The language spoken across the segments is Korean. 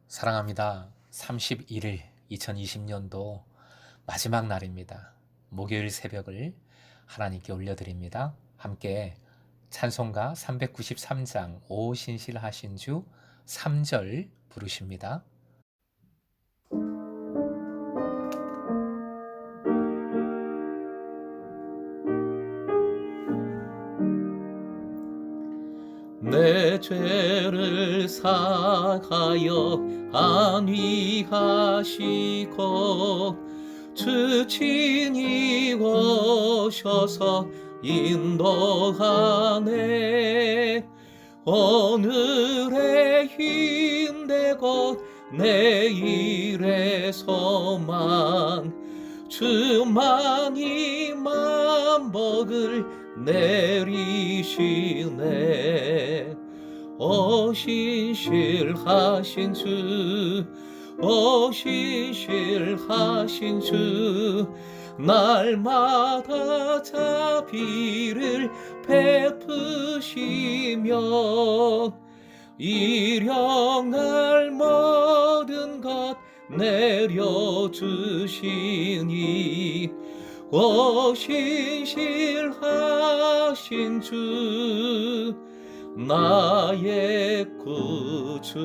사랑합니다. 31일 2020년도 마지막 날입니다. 목요일 새벽을 하나님께 올려드립니다. 함께 찬송가 393장 오신실하신 주 3절 부르십니다. 내 죄를 사하여 안위하시고 주 친히 오셔서 인도하네. 오늘의 힘되고 내일의 소망 주만이 만복을 내리시네. 오신실하신 주, 오신실하신 주, 날마다 자비를 베푸시며 일용할 모든 것 내려주시니 오신실하신 주 나의 구주.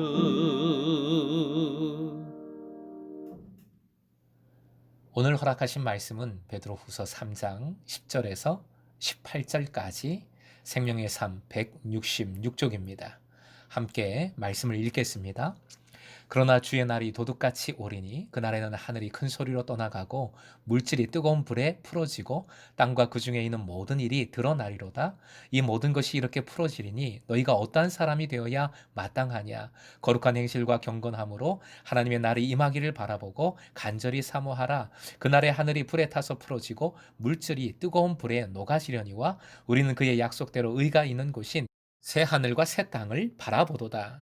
오늘 허락하신 말씀은 베드로후서 3장 10절에서 18절까지 생명의 삶 166쪽입니다. 함께 말씀을 읽겠습니다. 그러나 주의 날이 도둑같이 오리니 그날에는 하늘이 큰 소리로 떠나가고 물질이 뜨거운 불에 풀어지고 땅과 그 중에 있는 모든 일이 드러나리로다. 이 모든 것이 이렇게 풀어지리니 너희가 어떠한 사람이 되어야 마땅하냐. 거룩한 행실과 경건함으로 하나님의 날이 임하기를 바라보고 간절히 사모하라. 그날에 하늘이 불에 타서 풀어지고 물질이 뜨거운 불에 녹아지려니와 우리는 그의 약속대로 의가 있는 곳인 새 하늘과 새 땅을 바라보도다.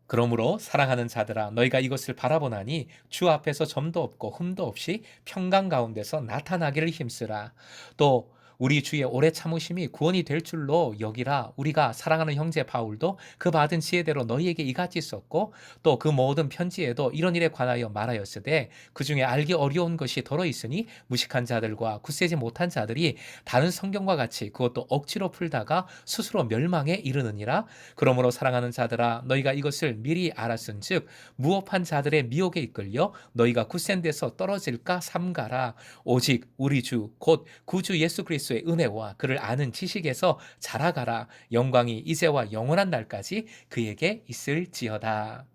그러므로 사랑하는 자들아 너희가 이것을 바라보나니 주 앞에서 점도 없고 흠도 없이 평강 가운데서 나타나기를 힘쓰라. 또 우리 주의 오래 참으심이 구원이 될 줄로 여기라. 우리가 사랑하는 형제 바울도 그 받은 지혜대로 너희에게 이같이 썼고 또 그 모든 편지에도 이런 일에 관하여 말하였으되 그 중에 알기 어려운 것이 더러 있으니 무식한 자들과 굳세지 못한 자들이 다른 성경과 같이 그것도 억지로 풀다가 스스로 멸망에 이르느니라. 그러므로 사랑하는 자들아 너희가 이것을 미리 알았은즉 무업한 자들의 미혹에 이끌려 너희가 굳센 데서 떨어질까 삼가라. 오직 우리 주 곧 구주 예수 그리스도의 은혜와 그를 아는 지식에서 자라가라. 영광이 이제와 영원한 날까지 그에게 있을지어다.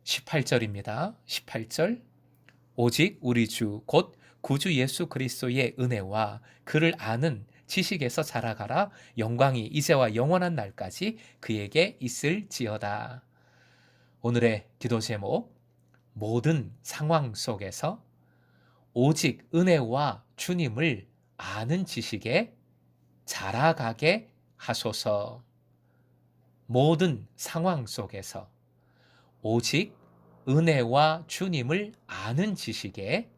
18절입니다. 18절 오직 우리 주 곧 구주 예수 그리스도의 은혜와 그를 아는 지식에서 자라가라. 영광이 이제와 영원한 날까지 그에게 있을지어다. 오늘의 기도 제목 모든 상황 속에서 오직 은혜와 주님을 아는 지식에 자라가게 하소서. 모든 상황 속에서 오직 은혜와 주님을 아는 지식에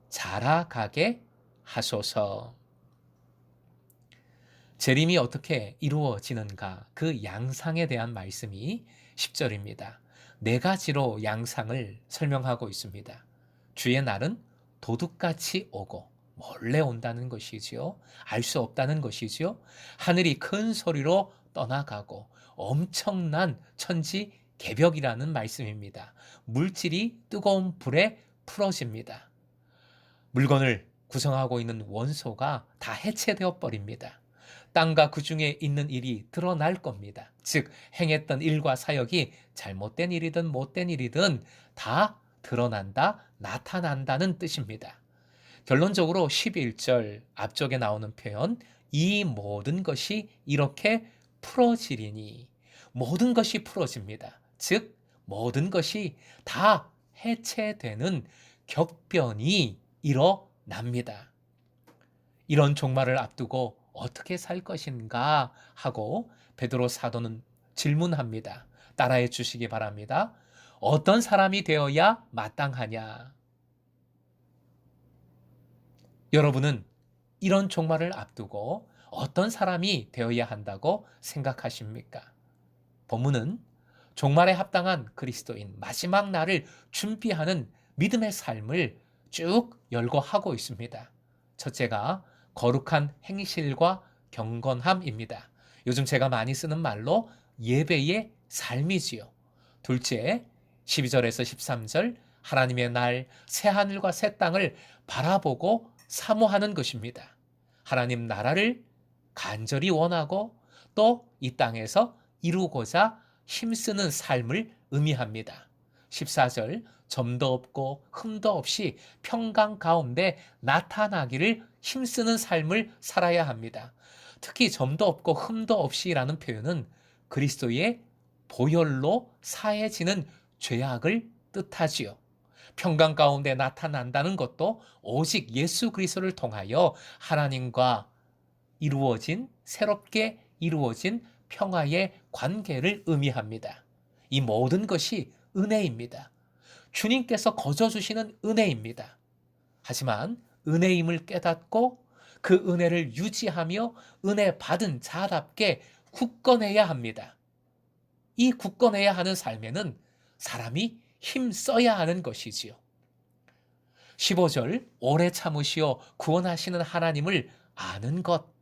자라가게 하소서. 재림이 어떻게 이루어지는가 그 양상에 대한 말씀이 10절입니다. 네 가지로 양상을 설명하고 있습니다. 주의 날은 도둑같이 오고 몰래 온다는 것이지요. 알 수 없다는 것이지요. 하늘이 큰 소리로 떠나가고 엄청난 천지개벽이라는 말씀입니다. 물질이 뜨거운 불에 풀어집니다. 물건을 구성하고 있는 원소가 다 해체되어 버립니다. 땅과 그 중에 있는 일이 드러날 겁니다. 즉 행했던 일과 사역이 잘못된 일이든 못된 일이든 다 드러난다, 나타난다는 뜻입니다. 결론적으로 11절 앞쪽에 나오는 표현 이 모든 것이 이렇게 풀어지리니 모든 것이 풀어집니다. 즉 모든 것이 다 해체되는 격변이 일어납니다. 이런 종말을 앞두고 어떻게 살 것인가 하고 베드로 사도는 질문합니다. 따라해 주시기 바랍니다. 어떤 사람이 되어야 마땅하냐? 여러분은 이런 종말을 앞두고 어떤 사람이 되어야 한다고 생각하십니까? 본문은 종말에 합당한 그리스도인 마지막 날을 준비하는 믿음의 삶을 쭉 열거하고 있습니다. 첫째가 거룩한 행실과 경건함입니다. 요즘 제가 많이 쓰는 말로 예배의 삶이지요. 둘째, 12절에서 13절 하나님의 날, 새 하늘과 새 땅을 바라보고 사모하는 것입니다. 하나님 나라를 간절히 원하고 또 이 땅에서 이루고자 힘쓰는 삶을 의미합니다. 14절 점도 없고 흠도 없이 평강 가운데 나타나기를 힘쓰는 삶을 살아야 합니다. 특히 점도 없고 흠도 없이라는 표현은 그리스도의 보혈로 사해지는 죄악을 뜻하지요. 평강 가운데 나타난다는 것도 오직 예수 그리스도를 통하여 하나님과 새롭게 이루어진 평화의 관계를 의미합니다. 이 모든 것이 은혜입니다. 주님께서 거저 주시는 은혜입니다. 하지만 은혜임을 깨닫고 그 은혜를 유지하며 은혜 받은 자답게 굳건해야 합니다. 이 굳건해야 하는 삶에는 사람이 힘써야 하는 것이지요. 15절 오래 참으시어 구원하시는 하나님을 아는 것.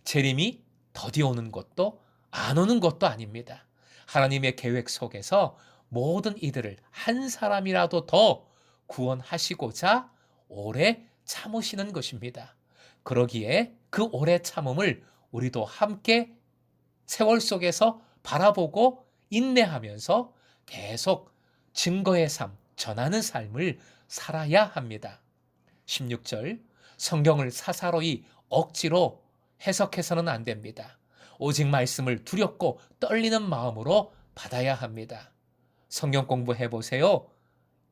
재림이 더디 오는 것도 안 오는 것도 아닙니다. 하나님의 계획 속에서 모든 이들을 한 사람이라도 더 구원하시고자 오래 참으시는 것입니다. 그러기에 그 오래 참음을 우리도 함께 세월 속에서 바라보고 인내하면서 계속 증거의 삶, 전하는 삶을 살아야 합니다. 16절 성경을 사사로이 억지로 해석해서는 안 됩니다. 오직 말씀을 두렵고 떨리는 마음으로 받아야 합니다. 성경 공부해 보세요.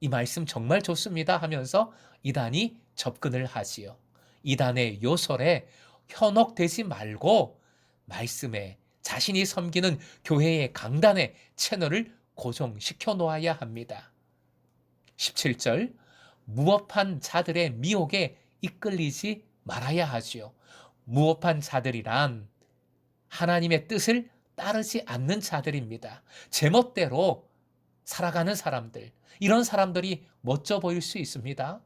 이 말씀 정말 좋습니다 하면서 이단이 접근을 하지요. 이단의 요설에 현혹되지 말고 말씀에 자신이 섬기는 교회의 강단에 채널을 고정시켜 놓아야 합니다. 17절 무업한 자들의 미혹에 이끌리지 말아야 하지요. 무업한 자들이란 하나님의 뜻을 따르지 않는 자들입니다. 제멋대로 살아가는 사람들, 이런 사람들이 멋져 보일 수 있습니다.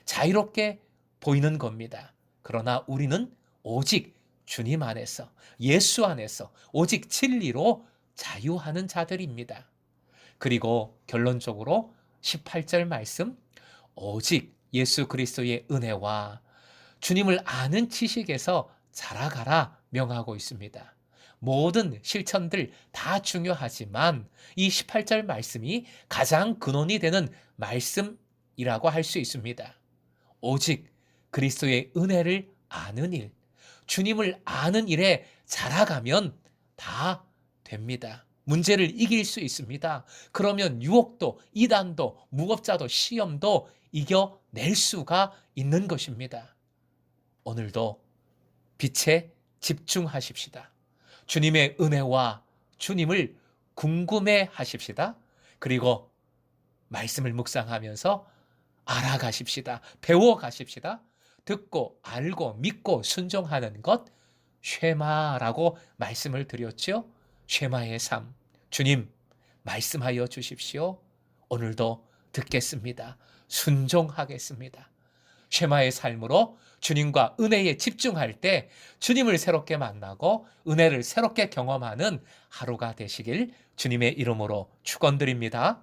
자유롭게 보이는 겁니다. 그러나 우리는 오직 주님 안에서, 예수 안에서 오직 진리로 자유하는 자들입니다. 그리고 결론적으로 18절 말씀, 오직 예수 그리스도의 은혜와 주님을 아는 지식에서 자라가라 명하고 있습니다. 모든 실천들 다 중요하지만 이 18절 말씀이 가장 근원이 되는 말씀이라고 할 수 있습니다. 오직 그리스도의 은혜를 아는 일, 주님을 아는 일에 자라가면 다 됩니다. 문제를 이길 수 있습니다. 그러면 유혹도, 이단도, 무법자도, 시험도 이겨낼 수가 있는 것입니다. 오늘도 빛에 집중하십시다. 주님의 은혜와 주님을 궁금해 하십시다. 그리고 말씀을 묵상하면서 알아가십시다. 배워가십시다. 듣고 알고 믿고 순종하는 것 쉐마라고 말씀을 드렸죠. 쉐마의 삶. 주님 말씀하여 주십시오. 오늘도 듣겠습니다. 순종하겠습니다. 쉐마의 삶으로 주님과 은혜에 집중할 때 주님을 새롭게 만나고 은혜를 새롭게 경험하는 하루가 되시길 주님의 이름으로 축원드립니다.